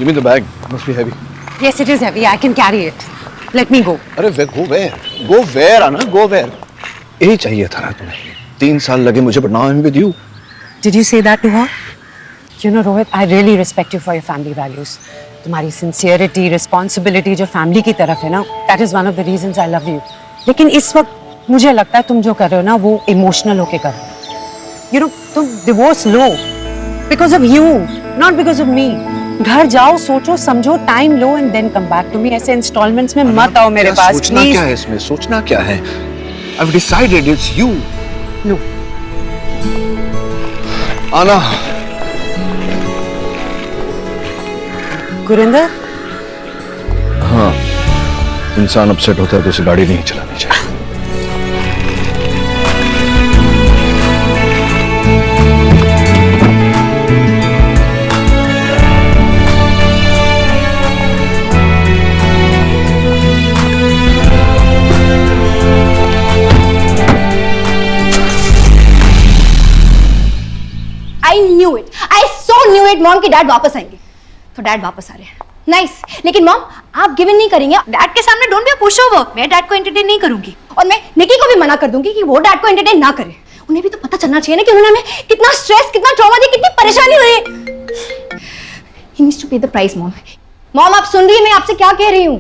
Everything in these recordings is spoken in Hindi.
Give me the bag. Must be heavy. Yes, it is heavy. I can carry it. Let me go. अरे go where? Go where, Anna? Go where? यही चाहिए था ना तुम्हें. 3 साल लगे मुझे, but now I'm with you. Did you say that to her? You know, Rohit, I really respect you for your family values. तुम्हारी sincerity, responsibility जो family की तरफ है ना, that is one of the reasons I love you. लेकिन इस वक्त मुझे लगता है तुम जो कर रहे हो ना, वो emotional होके कर रहे हो. You know, तुम divorce low because of you, not because of me. घर जाओ, सोचो, समझो, time low and then come back to me. ऐसे installments में मत आओ मेरे पास, सोचना please. क्या है इसमें? सोचना क्या है? I've decided it's you. No. Anna. Gurinder? हाँ, इंसान अपसेट होता है तो उसे गाड़ी नहीं चलानी चाहिए. I knew it. I so knew it, mom कि डैड वापस आएंगे. तो डैड वापस आ रहे हैं. नाइस. लेकिन मॉम, आप गिव इन नहीं करेंगे. डैड के सामने डोंट बी अ पुशओवर. मैं डैड को एंटरटेन नहीं करूंगी. और मैं निकी को भी मना कर दूंगी कि वो डैड को एंटरटेन ना करे. उन्हें भी तो पता चलना चाहिए ना कि उन्होंने हमें कितना स्ट्रेस, कितना ट्रॉमा दिया, कितनी परेशानी हुई. He needs to pay the price, mom. Mom, आप सुन रही हैं मैं आपसे क्या कह रही हूँ?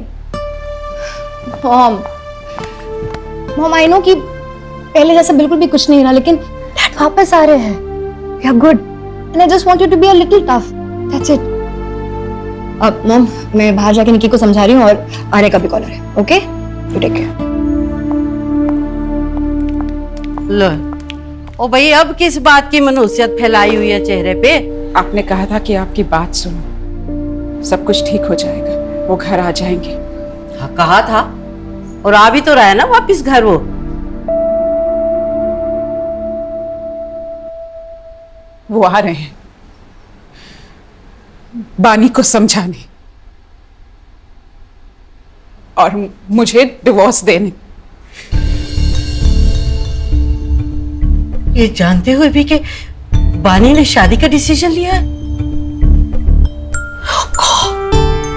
मॉम, आई नो कि पहले जैसा बिल्कुल भी कुछ नहीं रहा, लेकिन डैड वापस आ रहे हैं. We are good. And I just want you to be a little tough. That's it. अब मॉम, मैं बाहर जाके निकी को समझा रही हूँ और आर्य का भी कॉलर है. ओके? You take care. लो, ओ भाई, अब किस बात की मनहूसियत फैलाई हुई है चेहरे पे? आपने कहा था कि आपकी बात सुनो, सब कुछ ठीक हो जाएगा, वो घर आ जाएंगे. हाँ, कहा था, और आ भी तो रहा है ना वापिस घर वो. वो आ रहे हैं बानी को समझाने और मुझे डिवोर्स देने. ये जानते हुए भी कि बानी ने शादी का डिसीजन लिया है.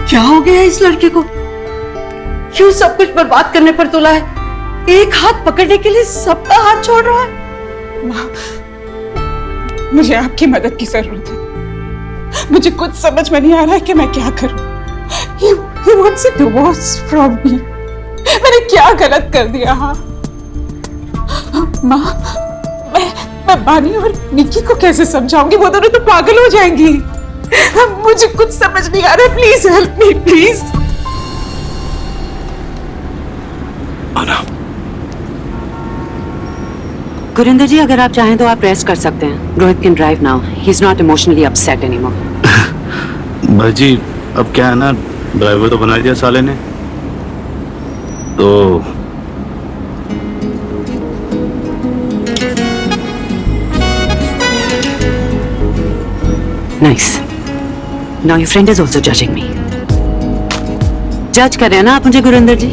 क्या हो गया इस लड़के को? क्यों सब कुछ बर्बाद करने पर तुला है? एक हाथ पकड़ने के लिए सबका हाथ छोड़ रहा है. माँ, मुझे आपकी मदद की जरूरत है. मुझे कुछ समझ में नहीं आ रहा है कि मैं क्या करूं. He wants a divorce from me. मैंने क्या गलत कर दिया? हाँ माँ, मैं बानी और निकी को कैसे समझाऊंगी? वो दोनों तो पागल हो जाएंगी. मुझे कुछ समझ नहीं आ रहा. Please help me, please. आना. गुरिंदर जी, अगर आप चाहें तो आप रेस्ट कर सकते हैं. Rohit can drive now. He is not emotionally upset anymore. भाजी, अब क्या है ना, ड्राइवर तो बना दिया साले ने, तो nice. Now your friend is also judging me. जज कर रहे हैं ना आप मुझे गुरिंदर जी?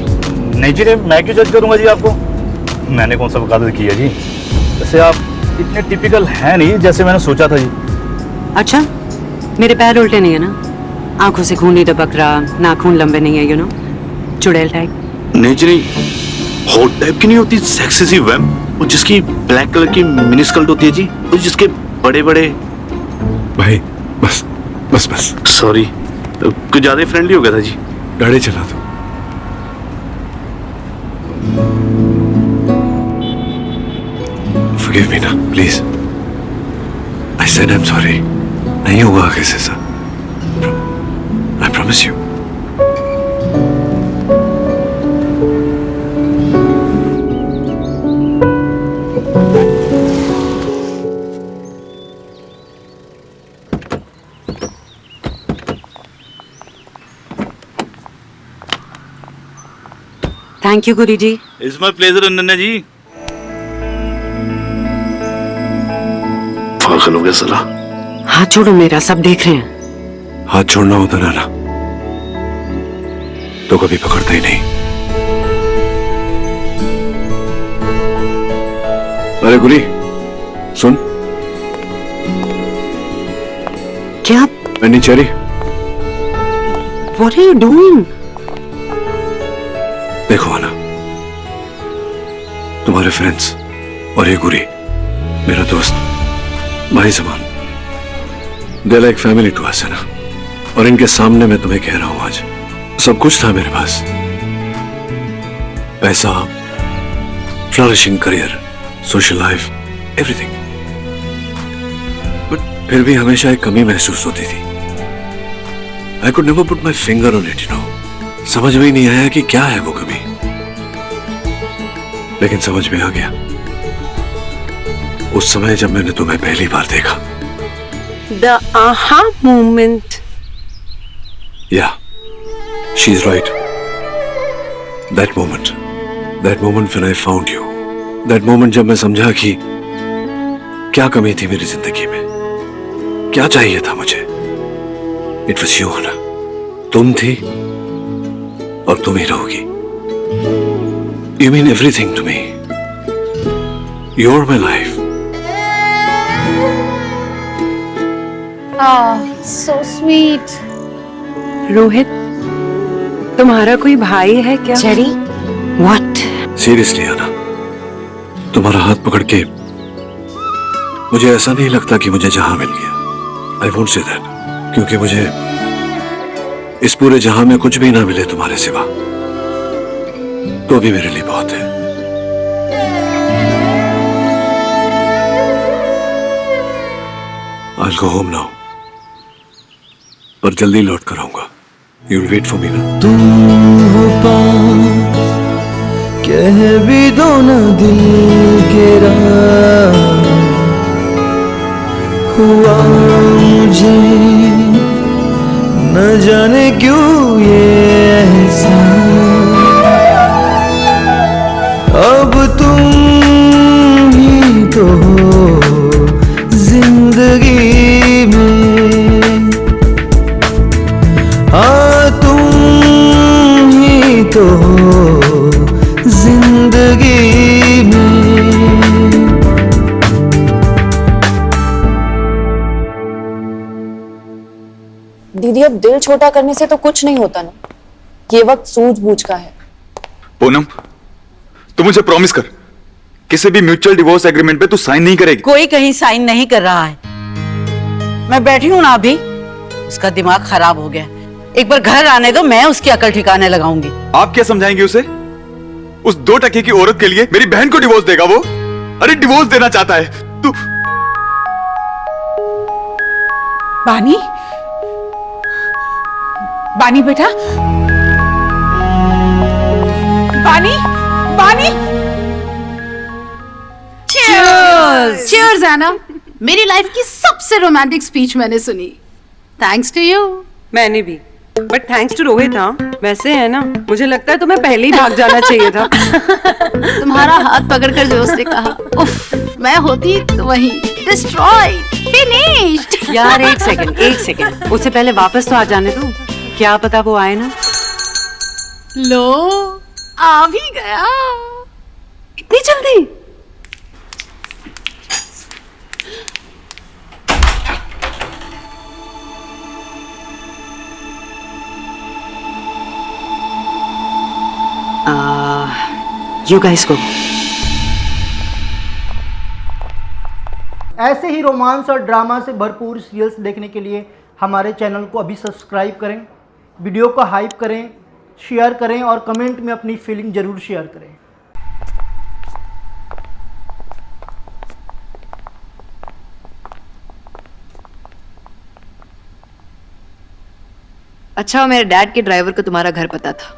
नहीं जी, मैं क्यों जज करूंगा जी आपको? मैंने कौन सा वकालत की है जी? वैसे आप इतने टिपिकल हैं नहीं जैसे मैंने सोचा था जी. अच्छा, मेरे पैर उल्टे नहीं है ना? आंखों से खून नहीं टपक रहा, नाखून लंबे नहीं है, यू नो, चुड़ैल टाइप. नहीं जी नहीं, हॉट टाइप की नहीं होती, सेक्सी सी वैम्प, वो जिसकी ब्लैक कलर की मिनी स्कर्ट होती है जी, वो जिसके बड़े बड़े. भाई बस बस बस. सॉरी, कुछ ज्यादा ही फ्रेंडली हो गया था जी. गाड़ी चला दो. Forgive me ना, please. I said I'm sorry. नहीं होगा आगे से ऐसा. I promise you. Thank you Guri ji. It's my pleasure नन्ना जी. पागल हो गया साला. हाथ छोड़ो मेरा, सब देख रहे हैं. हाथ छोड़ना होता ना तो कभी पकड़ता ही नहीं. अरे गुरी, सुन. क्या? मैं नीचे रही. What are you doing? देखो आना, तुम्हारे फ्रेंड्स और ये गुरी, मेरा दोस्त, भाई समान, they like family to us है ना। और इनके सामने मैं तुम्हें कह रहा हूं आज, सब कुछ था मेरे पास, पैसा, flourishing career, social life, everything, but फिर भी हमेशा एक कमी महसूस होती थी। I could never put my finger on it, you know. समझ में ही नहीं आया कि क्या है वो कमी, लेकिन समझ में आ गया उस समय जब मैंने तुम्हें पहली बार देखा। The aha moment. Yeah, she's right. That moment when I found you, that moment जब मैं समझा कि क्या कमी थी मेरी जिंदगी में, क्या चाहिए था मुझे। It was you, ना, तुम थी और तुम ही रहोगी। You mean everything to me. You're my life. Oh, so sweet. Rohit, तुम्हारा कोई भाई है क्या? Cherry, what? सीरियसली आना, तुम्हारा हाथ पकड़ के मुझे ऐसा नहीं लगता कि मुझे जहां मिल गया। आई वोंट से दैट, क्योंकि मुझे इस पूरे जहां में कुछ भी ना मिले तुम्हारे सिवा, तो भी मेरे लिए बहुत है। I'll go home now, पर जल्दी लौट कर आऊंगा। You'll wait for me ना? तुम हो पास, कह भी दो ना दिल के राज, हुआ मुझे न जाने क्यों ये एहसास, अब तुम ही तो हो जिंदगी में, हाँ तुम ही तो हो जिंदगी में। दीदी, अब दिल छोटा करने से तो कुछ नहीं होता ना, ये वक्त सूझबूझ का है। पूनम, तू मुझे प्रॉमिस कर, किसी भी म्यूचुअल डिवोर्स एग्रीमेंट पे तू साइन नहीं करेगी। कोई कहीं साइन नहीं कर रहा है। मैं बैठी हूं ना अभी, उसका दिमाग खराब हो गया। एक बार घर आने दो, मैं उसकी अकल ठिकाने लगाऊंगी। आप क्या समझाएंगे उसे? उस 2 टके की औरत के लिए मेरी बहन को डिवोर्स देगा वो? अरे डिवोर्स देना चाहता है तू। बानी, बानी बेटा, बानी, बानी। Cheers, Anna. मेरी लाइफ की सबसे रोमांटिक स्पीच मैंने सुनी। Thanks to you. मैंने भी, बट थैंक्स टू रोहित। हाँ, वैसे है ना, मुझे लगता है तुम्हें पहले ही भाग जाना चाहिए था। तुम्हारा हाथ पकड़कर जो उसने कहा, उफ, मैं होती तो वहीं डिस्ट्रॉयड, फिनिश्ड। यार एक सेकंड, उससे पहले वापस तो आ जाने दो, क्या पता वो आए ना। लो, आ भी गया। इतनी जल्दी? You guys go. ऐसे ही रोमांस और ड्रामा से भरपूर सीरियल्स देखने के लिए हमारे चैनल को अभी सब्सक्राइब करें, वीडियो को हाइप करें, शेयर करें और कमेंट में अपनी फीलिंग ज़रूर शेयर करें। अच्छा, मेरे डैड के ड्राइवर को तुम्हारा घर पता था।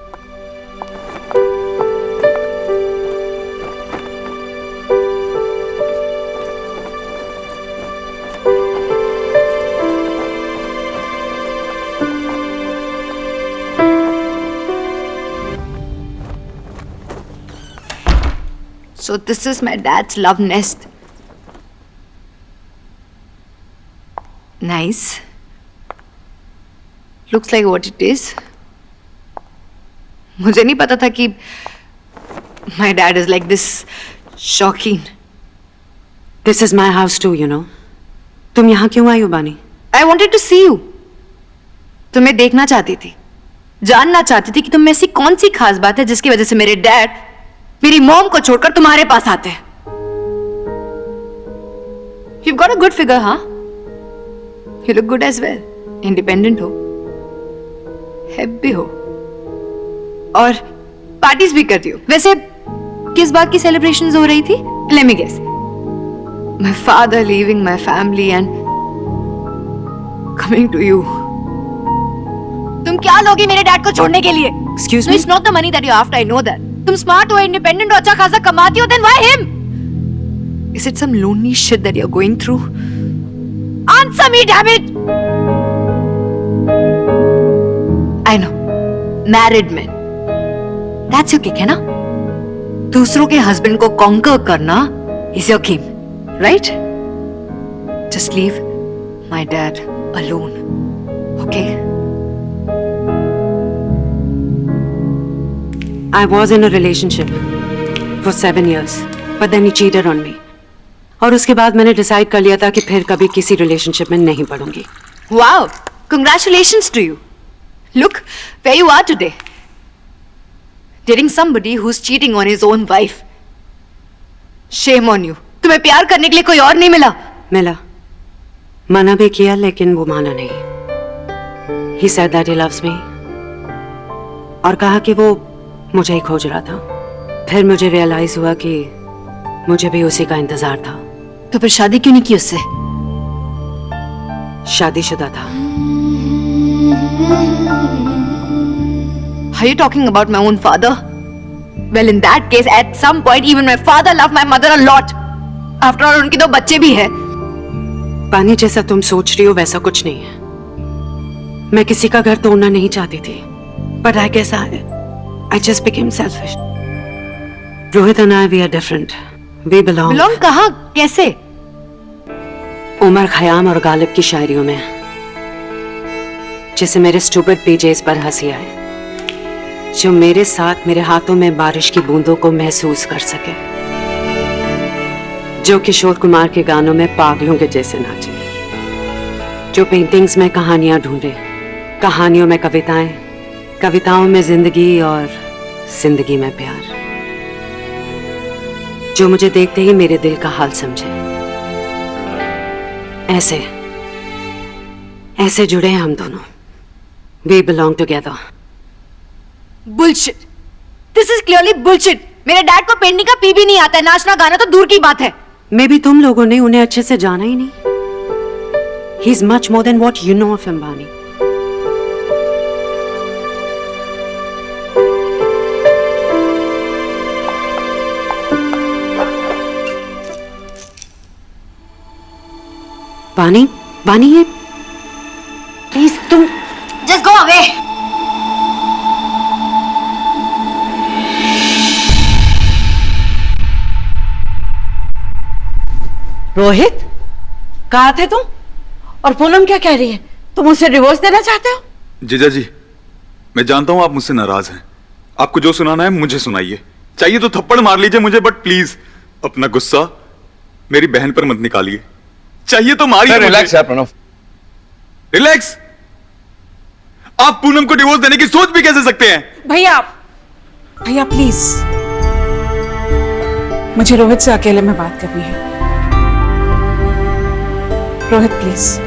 So this is my dad's love nest. Nice. Looks like what it is. मुझे नहीं पता था कि my dad is like this shocking. This is my house too, you know. तुम यहाँ क्यों आई हो बानी? I wanted to see you. तुम्हें देखना चाहती थी. जानना चाहती थी कि तुम में ऐसी कौन सी खास बात है जिसकी वजह से मेरे डैड मेरी मॉम को छोड़कर तुम्हारे पास आते हैं। You've got a good figure, हाँ? You look good as well. Independent हो, हैप भी हो, और पार्टीज भी करती हो। वैसे किस बात की सेलिब्रेशंस हो रही थी? Let me guess. My father leaving my family and coming to you. तुम क्या लोगी मेरे डैड को छोड़ने के लिए? Excuse me? No, it's not the money that you're after. I know that. तुम स्मार्ट हो, इंडिपेंडेंट हो, अच्छा खासा कमाती हो, then why him? Is it some lonely shit that you're going through? Answer me, damn it! I know. Married men. That's your kick, है ना? दूसरों के हस्बैंड को conquer करना is your game, right? Just leave my dad alone, okay? I was in a relationship for 7 years, but then he cheated on me. और उसके बाद मैंने डिसाइड कर लिया था कि फिर कभी किसी रिलेशनशिप में नहीं पड़ूंगी। Wow! Congratulations to you. Look where you are today. Dating somebody who's cheating on his own wife. Shame on you. तुम्हें प्यार करने के लिए कोई और नहीं मिला? मिला, मना भी किया लेकिन वो माना नहीं। He said that he loves me और कहा कि वो मुझे ही खोज रहा था। फिर मुझे रियलाइज हुआ कि मुझे भी उसी का इंतजार था। तो फिर शादी क्यों नहीं की उससे? शादीशुदा था। Are you talking about my own father? Well, in that case, at some point, even my father loved my mother a lot. After all, उनके 2 बच्चे भी हैं। पानी जैसा तुम सोच रही हो वैसा कुछ नहीं है। मैं किसी का घर तोड़ना नहीं चाहती थी, but I guess I just became selfish. Rohit and I, we are different. We belong. Belong कहाँ? कैसे? उमर खयाम और गालिब की शायरियों में, जिसे मेरे स्टूपिड पेजेस पर हंसी आए, जो मेरे साथ मेरे हाथों में बारिश की बूंदों को महसूस कर सके, जो किशोर कुमार के गानों में पागलों के जैसे नाचे, जो पेंटिंग्स में कहानियां ढूंढे, कहानियों में कविताएं, कविताओं में जिंदगी और जिंदगी में प्यार, जो मुझे देखते ही मेरे दिल का हाल समझे। ऐसे ऐसे जुड़े हैं हम दोनों। We belong together. Bullshit. This is clearly bullshit. मेरे डैड को पेंटिंग का पी भी नहीं आता है, नाचना गाना तो दूर की बात है। मे बी तुम लोगों ने उन्हें अच्छे से जाना ही नहीं। He is much more than what you know of him, Bani. बानी, बानी, ये प्लीज तुम Just go away. रोहित, कहाँ थे तुम? और पूनम क्या कह रही है? तुम उसे डिवोर्स देना चाहते हो? जीजा जी, मैं जानता हूं आप मुझसे नाराज हैं। आपको जो सुनाना है मुझे सुनाइए। चाहिए तो थप्पड़ मार लीजिए मुझे, बट प्लीज अपना गुस्सा मेरी बहन पर मत निकालिए। चाहिए तो मारिए। रिलैक्स यार प्रणव। रिलैक्स? आप पूनम को डिवोर्स देने की सोच भी कैसे सकते हैं? भैया, भैया प्लीज, मुझे रोहित से अकेले में बात करनी है। Rohit please.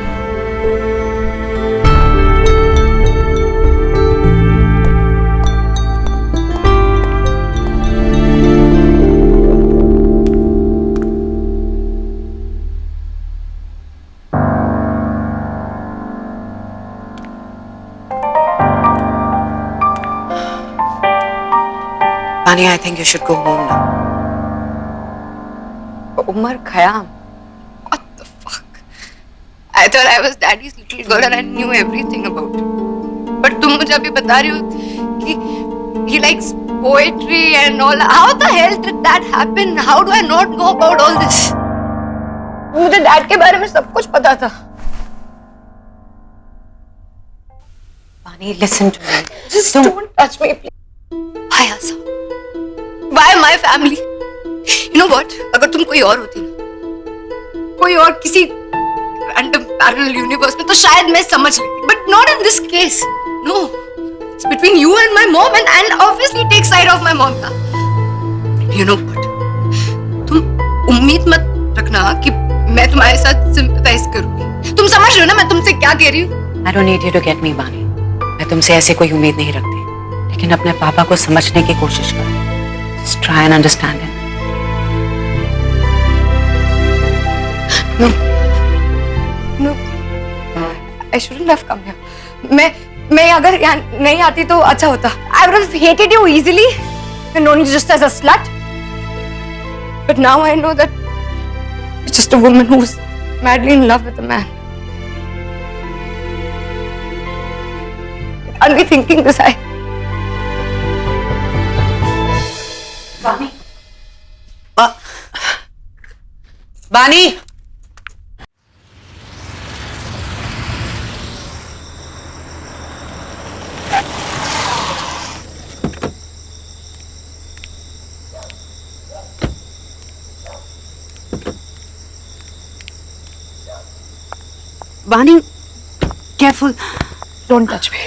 Bani, I think you should go home now. Umar Khayyam. What the fuck? I thought I was daddy's little girl and I knew everything about it. But तुम मुझे अभी बता रही हो कि he likes poetry and all. How the hell did that happen? How do I not know about all this? मुझे डैड के बारे में सब कुछ पता था। Bani, listen to me. Just don't touch me, please. Why Asa? Why my family? You know what? अगर तुम कोई और होती ना, कोई और किसी random parallel universe में, तो शायद मैं समझ लेती, but not in this case. No, It's between you and my mom, and obviously take side of my mom. You know what? तुम उम्मीद मत रखना कि मैं तुम्हारे साथ sympathize करूंगी। तुम समझ रहे हो ना मैं तुमसे क्या कह रही हूँ? I don't need you to get me, बानी। मैं तुमसे ऐसे कोई उम्मीद नहीं रखती, लेकिन अपने पापा को समझने की कोशिश करो। Just try and understand him. No, I shouldn't have come here. मैं अगर यहाँ नहीं आती तो अच्छा होता। I would have hated you easily and known you just as a slut. But now I know that it's just a woman who's madly in love with a man. I can't be thinking this. बानी, बानी, केयरफुल, Don't touch me.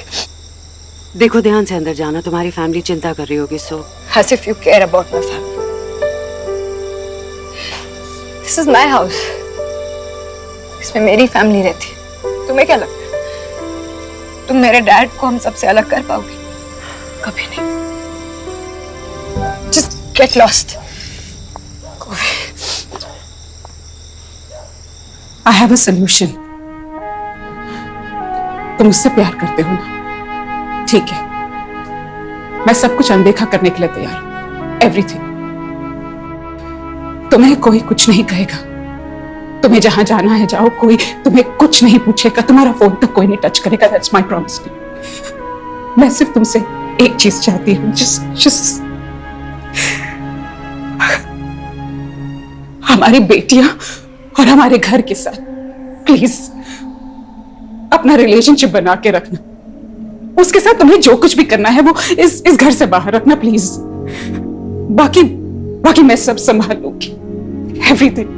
देखो ध्यान से अंदर जाना, तुम्हारी फैमिली चिंता कर रही होगी, सो As if you care about my family. This is my house. इसमें मेरी फैमिली रहती है। तुम्हें क्या लगता है? तुम मेरे डैड को हम सबसे अलग कर पाओगी? कभी नहीं। Just get lost. Go away. I have a solution. तुम मुझसे प्यार करते हो ना? ठीक है, मैं सब कुछ अनदेखा करने के लिए तैयार हूं। एवरीथिंग। तुम्हें कोई कुछ नहीं कहेगा। तुम्हें जहां जाना है जाओ, कोई तुम्हें कुछ नहीं पूछेगा, तुम्हारा फोन तक कोई नहीं टच करेगा। That's my promise to you. मैं सिर्फ तुमसे एक चीज चाहती हूँ, just हमारी बेटियां और हमारे घर के साथ प्लीज अपना रिलेशनशिप बना के रखना। उसके साथ तुम्हें जो कुछ भी करना है वो इस घर से बाहर रखना प्लीज। बाकी मैं सब संभाल लूंगी। एवरीथिंग।